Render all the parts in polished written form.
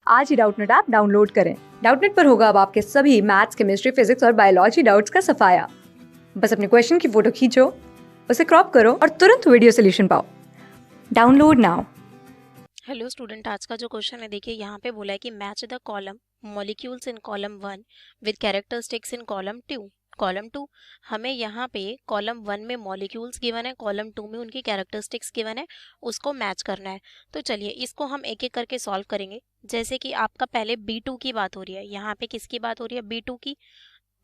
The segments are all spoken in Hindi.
आज ही डाउटनेट ऐप डाउनलोड करें। डाउटनेट पर होगा अब आपके सभी मैथ्स, केमिस्ट्री, फिजिक्स और बायोलॉजी डाउट्स का सफाया। बस अपने क्वेश्चन की फोटो खींचो, उसे क्रॉप करो और तुरंत वीडियो सोल्यूशन पाओ। Download now. हेलो स्टूडेंट, आज का जो क्वेश्चन है देखिए यहाँ पे बोला है कि match the column molecules in column 1 with characteristics in column 2। Column 2 हमें यहाँ पे कॉलम 1 में मॉलिक्यूल्स गिवन है, कॉलम 2 में उनकी कैरेक्टरिस्टिक्स गिवन है, उसको मैच करना है। तो चलिए इसको हम एक एक करके सॉल्व करेंगे। जैसे कि आपका पहले B2 की बात हो रही है, यहाँ पे किसकी बात हो रही है? B2 की।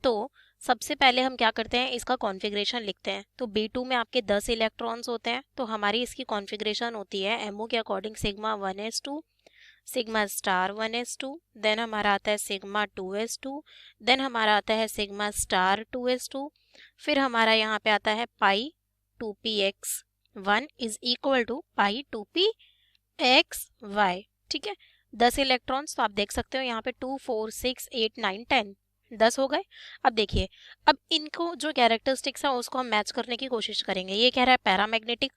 तो सबसे पहले हम क्या करते हैं, इसका कॉन्फ़िगरेशन लिखते हैं। तो B2 में आपके 10 इलेक्ट्रॉन्स होते हैं, तो हमारी इसकी कॉन्फ़िगरेशन होती है MO के according sigma 1s2, sigma star 1s2, then हमारा आता है सिग्मा 2s2, देन हमारा आता है सिग्मा स्टार 2s2, फिर हमारा यहाँ पे आता है pi 2px1 is equal to pi 2pxy। ठीक है, 10 इलेक्ट्रॉन्स, तो आप देख सकते हो यहाँ पे 2 4 6 8 9 10 10 हो गए। अब देखिए, अब इनको जो कैरेक्टरिस्टिक्स है उसको हम मैच करने की कोशिश करेंगे। ये कह रहा है पैरामैग्नेटिक,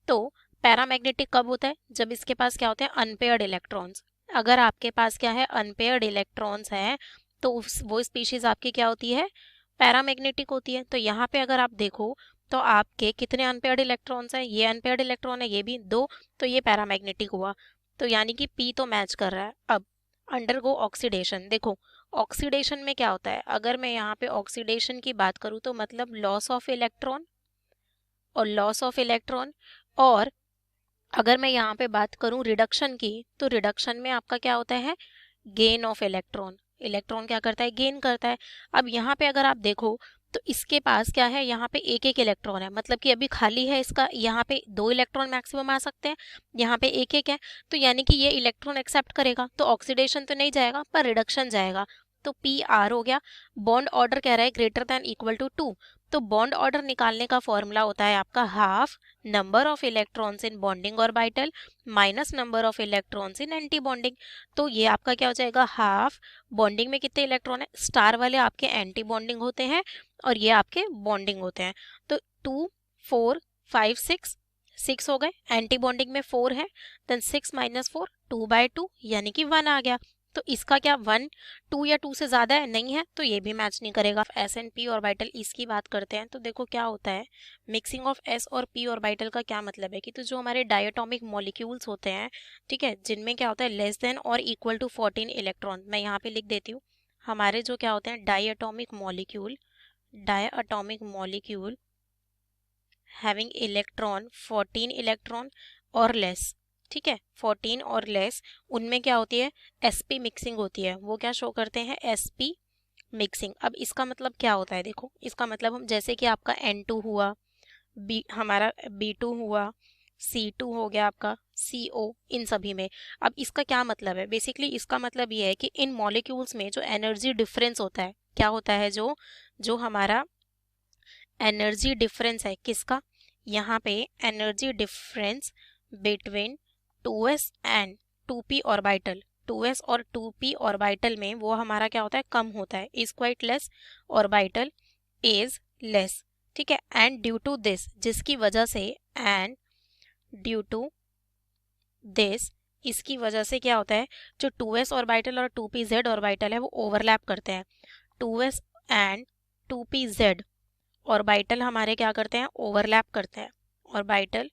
तो पैरामैग्नेटिक कब होता है? जब इसके पास क्या होते हैं? Unpaired electrons. अगर आपके पास क्या है? अनपेयर्ड इलेक्ट्रॉन्स हैं, तो वो स्पीशीज आपकी क्या होती है? पैरामैग्नेटिक होती है। तो यहाँ पे अगर आप देखो तो आपके कितने अनपेयर्ड इलेक्ट्रॉन्स हैं? ये अनपेयर्ड इलेक्ट्रॉन है, ये भी 2, तो ये पैरामैग्नेटिक हुआ। तो यानी कि P तो मैच कर रहा है। अब अंडरगो ऑक्सीडेशन, देखो ऑक्सीडेशन में क्या होता है? अगर मैं यहाँ पे ऑक्सीडेशन की बात करूँ तो मतलब लॉस ऑफ इलेक्ट्रॉन और लॉस ऑफ इलेक्ट्रॉन। और अगर मैं यहाँ पे बात करूँ रिडक्शन की, तो रिडक्शन में आपका क्या होता है? Gain of electron. इलेक्ट्रॉन क्या करता है? गेन करता है। अब यहाँ पे अगर आप देखो तो इसके पास क्या है? यहाँ पे एक एक इलेक्ट्रॉन है, मतलब कि अभी खाली है इसका, यहाँ पे 2 इलेक्ट्रॉन मैक्सिमम आ सकते हैं, यहाँ पे एक एक है। तो यानी कि ये इलेक्ट्रॉन एक्सेप्ट करेगा, तो ऑक्सीडेशन तो नहीं जाएगा पर रिडक्शन जाएगा। तो पी आर हो गया। बॉन्ड ऑर्डर कह रहा है ग्रेटर देन इक्वल टू 2, तो बॉन्ड ऑर्डर निकालने का फॉर्मूला होता है आपका half number of electrons in bonding orbital minus number of electrons in anti bonding. तो ये आपका क्या हो जाएगा? हाफ बॉन्डिंग में कितने इलेक्ट्रॉन है? स्टार वाले आपके एंटी बॉन्डिंग होते हैं और ये आपके बॉन्डिंग होते हैं। तो 2 4 5 6 6 हो गए, एंटी बॉन्डिंग में 4 है, देन 6 माइनस 4 2/2 यानी कि 1 आ गया। तो इसका क्या 1 2 या 2 से ज़्यादा है? नहीं है, तो ये भी मैच नहीं करेगा। एस एंड पी ऑर्बिटल इसकी बात करते हैं, तो देखो क्या होता है, मिक्सिंग ऑफ एस और पी ऑर्बिटल का क्या मतलब है कि तो जो हमारे डायटोमिक मॉलिक्यूल्स होते हैं, ठीक है, जिनमें क्या होता है लेस देन और इक्वल टू 14 इलेक्ट्रॉन, मैं यहाँ पे लिख देती हूँ। हमारे जो क्या होते हैं diatomic molecule having electron 14 electron और लेस, ठीक है, 14 और लेस, उनमें क्या होती है? sp मिक्सिंग होती है। वो क्या शो करते हैं? sp mixing. अब इसका मतलब क्या होता है? देखो इसका मतलब हम जैसे कि आपका N2 हुआ, हमारा B2 हुआ, C2 हो गया आपका, CO, इन सभी में। अब इसका क्या मतलब है? बेसिकली इसका मतलब ये है कि इन मॉलिक्यूल्स में जो एनर्जी डिफरेंस होता है, क्या होता है? जो जो हमारा एनर्जी डिफरेंस है, किसका? यहाँ पे energy difference between 2s and 2p orbital, 2s और 2p ऑर्बिटल में वो हमारा क्या होता है? कम होता है, is quite less, orbital is less, ठीक है। एंड ड्यू टू दिस, जिसकी वजह से, एंड ड्यू टू दिस, इसकी वजह से क्या होता है? जो 2s ऑर्बिटल और 2pz ऑर्बिटल है वो ओवरलैप करते हैं। 2s एंड 2pz ऑर्बिटल हमारे क्या करते हैं? ओवरलैप करते हैं। ऑर्बिटल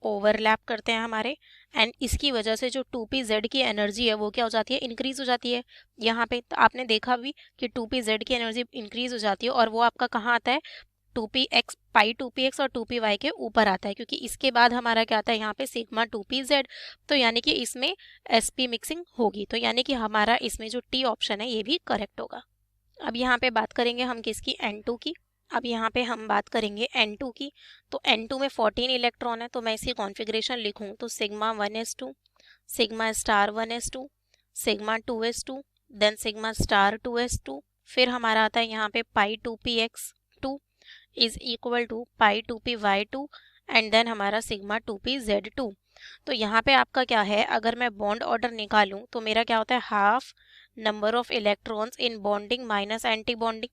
ओवरलैप करते हैं हमारे, एंड इसकी वजह से जो 2pz की एनर्जी है वो क्या हो जाती है? इंक्रीज हो जाती है। यहाँ पे तो आपने देखा भी कि 2pz की एनर्जी इंक्रीज हो जाती है, और वो आपका कहाँ आता है? 2px, पाई 2px और 2py के ऊपर आता है, क्योंकि इसके बाद हमारा क्या आता है? यहाँ पे सिग्मा 2pz। तो यानी कि इसमें sp मिक्सिंग होगी, तो यानी कि हमारा इसमें जो टी ऑप्शन है ये भी करेक्ट होगा। अब यहाँ पे बात करेंगे हम किसकी? N2 की। अब यहाँ पे हम बात करेंगे N2 की। तो N2 में 14 इलेक्ट्रॉन है, तो मैं इसकी कॉन्फ़िगरेशन लिखूँ तो sigma 1s2, sigma star 1s2, sigma 2s2, then sigma star 2s2, फिर हमारा आता है यहाँ पे pi 2px2 is equal to pi 2py2, and then हमारा सिग्मा 2pz2। तो यहाँ पे आपका क्या है? अगर मैं बॉन्ड ऑर्डर निकालूं तो मेरा क्या होता है? Half number of electrons in bonding minus anti bonding,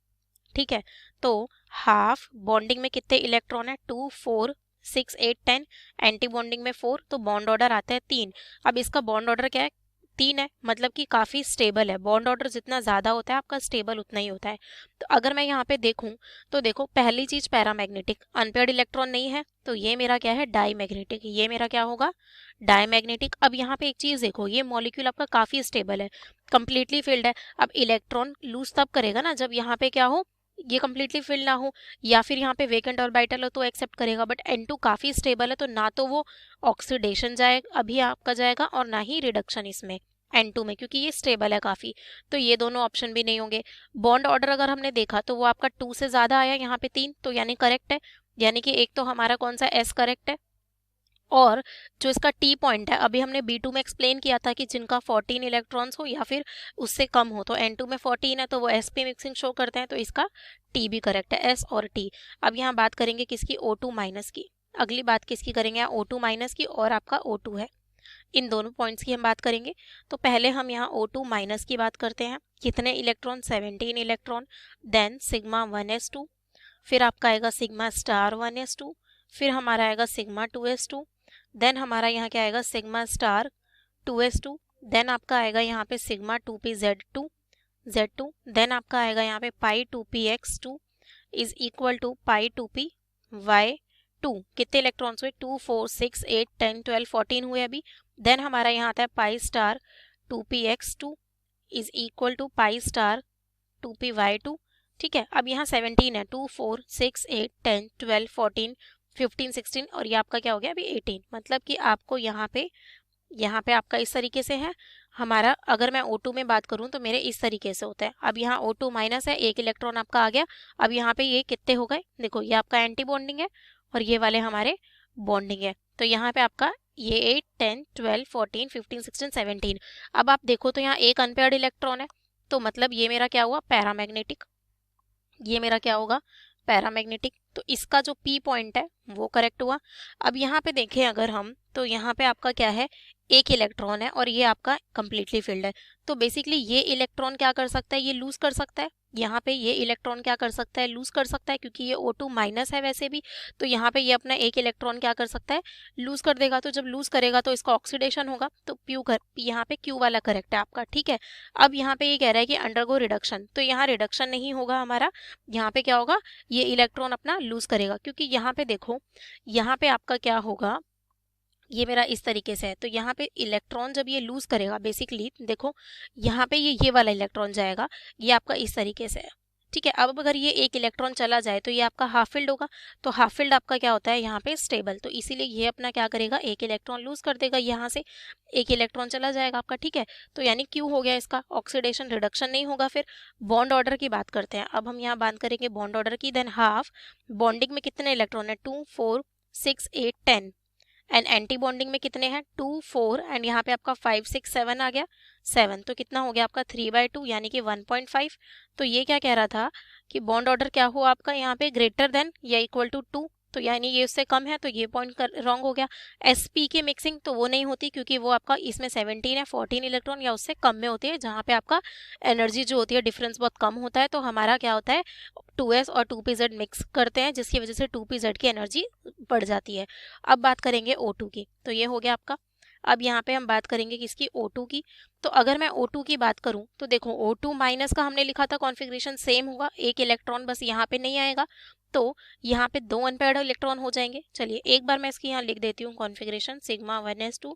ठीक है। तो हाफ बॉन्डिंग में कितने इलेक्ट्रॉन है? 2 4 6 8 10, एंटी बॉन्डिंग में 4, तो बॉन्ड ऑर्डर आता है 3। अब इसका बॉन्ड ऑर्डर क्या है? 3 है, मतलब कि काफ़ी स्टेबल है। बॉन्ड ऑर्डर जितना ज़्यादा होता है आपका स्टेबल उतना ही होता है। तो अगर मैं यहाँ पे देखूँ तो देखो पहली चीज़ पैरामैग्नेटिक, अनपेयर्ड इलेक्ट्रॉन नहीं है, तो ये मेरा क्या है डाईमैग्नेटिक, ये मेरा क्या होगा डाईमैग्नेटिक। अब यहाँ पे एक चीज़ देखो, ये मॉलिक्यूल आपका काफ़ी स्टेबल है, कंप्लीटली फिल्ड है। अब इलेक्ट्रॉन लूज तब करेगा ना जब यहाँ पे क्या हो, ये कंप्लीटली फिल ना हो, या फिर यहाँ पे वेकेंट ऑर्बिटल हो तो एक्सेप्ट करेगा। बट N2 काफ़ी स्टेबल है, तो ना तो वो ऑक्सीडेशन जाएगा अभी आपका जाएगा और ना ही रिडक्शन इसमें N2 में, क्योंकि ये स्टेबल है काफ़ी। तो ये दोनों ऑप्शन भी नहीं होंगे। बॉन्ड ऑर्डर अगर हमने देखा तो वो आपका 2 से ज़्यादा आया, यहाँ पे 3, तो यानी करेक्ट है। यानी कि एक तो हमारा कौन सा S करेक्ट है। और जो इसका टी पॉइंट है, अभी हमने B2 में एक्सप्लेन किया था कि जिनका 14 इलेक्ट्रॉन्स हो या फिर उससे कम हो, तो N2 में 14 है तो वो sp मिक्सिंग शो करते हैं, तो इसका टी भी करेक्ट है, S और T। अब यहाँ बात करेंगे किसकी, O2 माइनस की। अगली बात किसकी करेंगे, यहाँ O2 माइनस की और आपका O2 है, इन दोनों पॉइंट्स की हम बात करेंगे। तो पहले हम यहाँ O2 माइनस की बात करते हैं। कितने electron, 17 electron. Then sigma 1s2, फिर आपका आएगा सिग्मा स्टार 1s2, फिर हमारा आएगा सिग्मा 2s2, देन हमारा यहाँ क्या आएगा सिग्मा स्टार 2s2, देन आपका आएगा यहाँ पे सिग्मा 2p z2, देन आपका आएगा यहाँ पे pi 2p x2 is equal to pi 2p y2। कितने इलेक्ट्रॉन्स हुए, 2 4 6 8 10 12 14 हुए अभी। देन हमारा यहाँ आता है pi star 2p x2 is equal to pi star 2p y2। ठीक है, अब यहाँ 17 है, 2 4 6 8 10 12 14 15 16 और ये आपका क्या हो गया अभी 18। मतलब कि आपको यहाँ पे आपका इस तरीके से है हमारा। अगर मैं O2 में बात करूँ तो मेरे इस तरीके से होता है। अब यहाँ O2 माइनस है, एक इलेक्ट्रॉन आपका आ गया। अब यहाँ पे ये कितने हो गए, देखो ये आपका एंटी बॉन्डिंग है और ये वाले हमारे बॉन्डिंग है। तो यहाँ पे आपका ये 8 10 12 14 15 16 17। अब आप देखो तो यहाँ एक अनपेयर्ड इलेक्ट्रॉन है, तो मतलब ये मेरा क्या हुआ पैरामैग्नेटिक, ये मेरा क्या होगा पैरामैग्नेटिक। तो इसका जो P पॉइंट है वो करेक्ट हुआ। अब यहाँ पे देखें अगर हम, तो यहाँ पे आपका क्या है एक इलेक्ट्रॉन है और ये आपका कंप्लीटली फिल्ड है। तो बेसिकली ये इलेक्ट्रॉन क्या कर सकता है, ये लूज कर सकता है। यहाँ पे ये इलेक्ट्रॉन क्या कर सकता है, लूज कर सकता है, क्योंकि ये O2 माइनस है वैसे भी। तो यहाँ पे ये अपना एक इलेक्ट्रॉन क्या कर सकता है, लूज कर देगा। तो जब लूज करेगा तो इसका ऑक्सीडेशन होगा, तो यहाँ पे Q वाला करेक्ट है आपका। ठीक है, अब यहाँ पे ये कह रहा है कि अंडरगो रिडक्शन, तो यहाँ रिडक्शन नहीं होगा हमारा। यहाँ पे क्या होगा, ये इलेक्ट्रॉन अपना लूज करेगा, क्योंकि यहाँ पे देखो यहाँ पे आपका क्या होगा, ये मेरा इस तरीके से है। तो यहाँ पे इलेक्ट्रॉन जब ये लूज करेगा, बेसिकली देखो यहाँ पे ये वाला इलेक्ट्रॉन जाएगा, ये आपका इस तरीके से है। ठीक है, अब अगर ये एक इलेक्ट्रॉन चला जाए तो ये आपका हाफ फील्ड होगा। तो हाफ फील्ड आपका क्या होता है यहाँ पे स्टेबल, तो इसीलिए ये अपना क्या करेगा, एक इलेक्ट्रॉन लूज कर देगा, यहाँ से एक इलेक्ट्रॉन चला जाएगा आपका। ठीक है, तो यानी क्यू हो गया इसका, ऑक्सीडेशन रिडक्शन नहीं होगा। फिर बॉन्ड ऑर्डर की बात करते हैं। अब हम यहाँ बात करेंगे बॉन्ड ऑर्डर की। देन हाफ बॉन्डिंग में कितने इलेक्ट्रॉन है, 2 4 6 8 10। एंड एंटी बॉन्डिंग में कितने हैं, 2 4 एंड यहाँ पे आपका 5 6 7 आ गया 7। तो कितना हो गया आपका 3/2 यानी कि 1.5। तो ये क्या कह रहा था कि बॉन्ड ऑर्डर क्या हो आपका यहाँ पे ग्रेटर देन या इक्वल टू 2, तो यानी ये उससे कम है, तो ये पॉइंट रॉन्ग हो गया। sp की मिक्सिंग तो वो नहीं होती, क्योंकि वो आपका इसमें 17 है, 14 इलेक्ट्रॉन या उससे कम में होती है, जहाँ पे आपका एनर्जी जो होती है डिफरेंस बहुत कम होता है। तो हमारा क्या होता है 2s और 2pz मिक्स करते हैं, जिसकी वजह से 2pz की एनर्जी बढ़ जाती है। अब बात करेंगे O2 की, तो ये हो गया आपका। अब यहाँ पे हम बात करेंगे किसकी, O2 की। तो अगर मैं O2 की बात करूँ तो देखो O2 माइनस का हमने लिखा था कॉन्फ़िगरेशन सेम होगा, एक इलेक्ट्रॉन बस यहाँ पे नहीं आएगा, तो यहाँ पे 2 अनपेयर्ड इलेक्ट्रॉन हो जाएंगे। चलिए एक बार मैं इसकी यहाँ लिख देती हूँ configuration, sigma 1s2,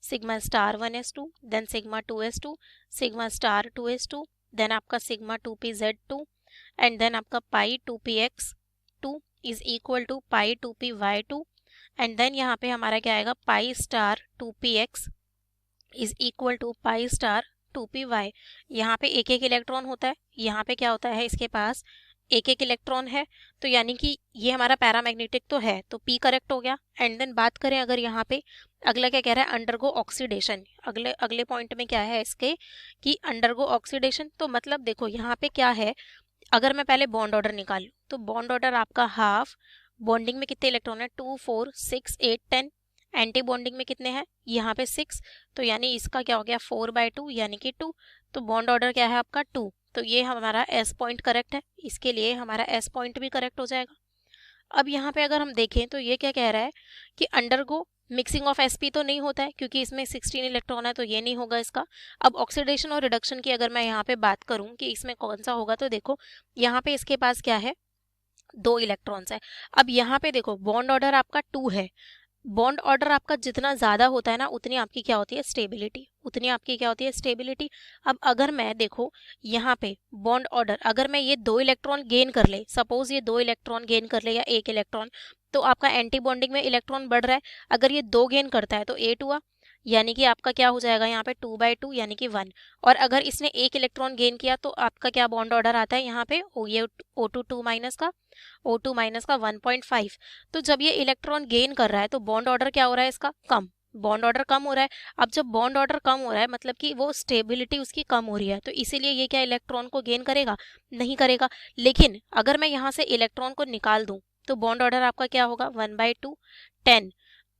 sigma star 1s2, then sigma 2s2, sigma star 2s2, then आपका सिग्मा 2pz2 एंड देन आपका pi 2px2 is equal to pi 2py2 and then यहाँ पे हमारा क्या आएगा pi star 2px is equal to pi star 2py। यहाँ पे एक एक इलेक्ट्रॉन होता है, यहाँ पे क्या होता है इसके पास एक एक इलेक्ट्रॉन है, तो यानी कि ये हमारा पैरामैग्नेटिक तो है, तो P करेक्ट हो गया। एंड देन बात करें अगर यहाँ पे अगला क्या कह रहा है अंडरगो ऑक्सीडेशन, अगले पॉइंट में क्या है इसके कि अंडरगो ऑक्सीडेशन। तो मतलब देखो यहाँ पे क्या है, अगर मैं पहले बॉन्ड ऑर्डर निकालूं तो बॉन्ड ऑर्डर आपका हाफ बॉन्डिंग में कितने इलेक्ट्रॉन है 2 4 6 8 10, एंटी बॉन्डिंग में कितने हैं यहाँ पे 6, तो यानी इसका क्या हो गया 4/2 यानी कि 2। तो बॉन्ड ऑर्डर क्या है आपका 2, तो ये हमारा S पॉइंट करेक्ट है, इसके लिए हमारा S पॉइंट भी करेक्ट हो जाएगा। अब यहाँ पे अगर हम देखें तो ये क्या कह रहा है कि अंडरगो मिक्सिंग ऑफ sp तो नहीं होता है क्योंकि इसमें 16 इलेक्ट्रॉन है, तो ये नहीं होगा इसका। अब ऑक्सीडेशन और रिडक्शन की अगर मैं यहाँ पे बात करूँ कि इसमें कौन सा होगा, तो देखो यहाँ पे इसके पास क्या है, 2 इलेक्ट्रॉन्स है। अब यहाँ पे देखो बॉन्ड ऑर्डर आपका 2 है। बॉन्ड ऑर्डर आपका जितना ज्यादा होता है ना, उतनी आपकी क्या होती है, स्टेबिलिटी, उतनी आपकी क्या होती है, स्टेबिलिटी। अब अगर मैं देखो यहाँ पे बॉन्ड ऑर्डर, अगर मैं ये 2 इलेक्ट्रॉन गेन कर ले, सपोज ये 2 इलेक्ट्रॉन गेन कर ले या 1 इलेक्ट्रॉन, तो आपका एंटी बॉन्डिंग में इलेक्ट्रॉन बढ़ रहा है। अगर ये 2 गेन करता है तो 8 हुआ, यानी कि आपका क्या हो जाएगा यहाँ पे 2/2 यानी कि 1। और अगर इसने 1 इलेक्ट्रॉन गेन किया तो आपका क्या बॉन्ड ऑर्डर आता है यहाँ पे, ये O2 2 माइनस का, O2 माइनस का 1.5। तो जब ये इलेक्ट्रॉन गेन कर रहा है तो बॉन्ड ऑर्डर क्या हो रहा है इसका, कम, बॉन्ड ऑर्डर कम हो रहा है। अब जब बॉन्ड ऑर्डर कम हो रहा है मतलब कि वो स्टेबिलिटी उसकी कम हो रही है, तो इसीलिए ये क्या इलेक्ट्रॉन को गेन करेगा, नहीं करेगा। लेकिन अगर मैं यहाँ से इलेक्ट्रॉन को निकाल दूं तो बॉन्ड ऑर्डर आपका क्या होगा, 1/2, 10,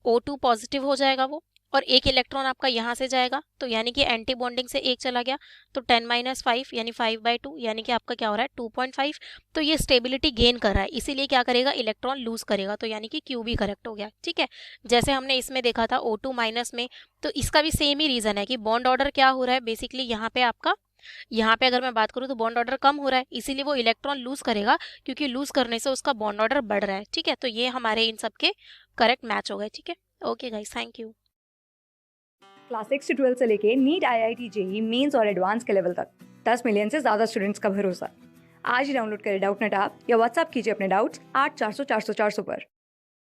O2 पॉजिटिव हो जाएगा वो, और 1 इलेक्ट्रॉन आपका यहाँ से जाएगा, तो यानी कि एंटी बॉन्डिंग से 1 चला गया, तो 10 - 5 यानी 5/2, यानी कि आपका क्या हो रहा है 2.5। तो ये स्टेबिलिटी गेन कर रहा है, इसीलिए क्या करेगा, इलेक्ट्रॉन लूज करेगा, तो यानी कि क्यू भी करेक्ट हो गया। ठीक है, जैसे हमने इसमें देखा था O2 माइनस में, तो इसका भी सेम ही रीजन है कि बॉन्ड ऑर्डर क्या हो रहा है, बेसिकली यहाँ पे आपका, यहाँ पे अगर मैं बात करूँ तो बॉन्ड ऑर्डर कम हो रहा है, इसीलिए वो इलेक्ट्रॉन लूज करेगा, क्योंकि लूज करने से उसका बॉन्ड ऑर्डर बढ़ रहा है। ठीक है, तो ये हमारे इन सब के करेक्ट मैच हो गए। ठीक है, okay guys, thank you. Class 6 से 12 से लेके नीट, IIT, JEE मेंस और एडवांस के लेवल तक 10 मिलियन से ज़्यादा स्टूडेंट्स का भरोसा। आज ही डाउनलोड करें डाउटनेट ऐप या व्हाट्सएप कीजिए अपने डाउट्स 8400 400 400 पर।